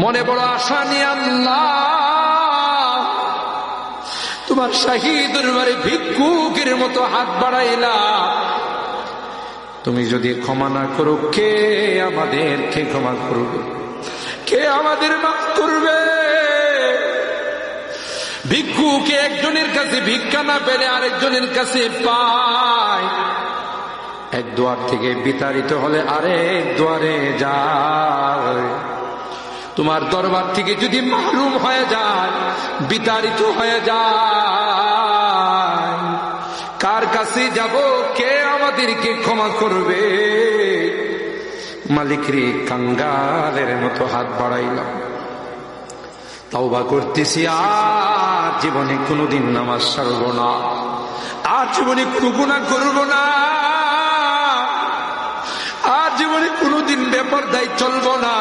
মনে বড় আশা নিয়ে আল্লাহ তোমার শাহী দরবারে ভিক্ষুকের মতো হাত বাড়াইলাম। তুমি যদি ক্ষমা না করো, কে আমাদেরকে ক্ষমা করবে? কে আমাদের মাফ করবে? ভিক্ষুকে একজনের কাছে ভিক্ষা না পেলে আরেকজনের কাছে পায়। এক দুয়ার থেকে বিতাড়িত হলে আরেক দুয়ারে যায়। তোমার দরবার থেকে যদি মাহরুম হয়ে যায়, বিতাড়িত হয়ে যায়, কার কাছে যাব? কে আমাদেরকে ক্ষমা করবে? মালিক রে, কাঙ্গালের মতো হাত বাড়াইলাম, তওবা করতেছি, আর জীবনে কোনোদিন নামাজ ছাড়ব না, আর জীবনে কোনো গুনাহ করব না, আর জীবনে কোনোদিন বেপরদায় চলব না।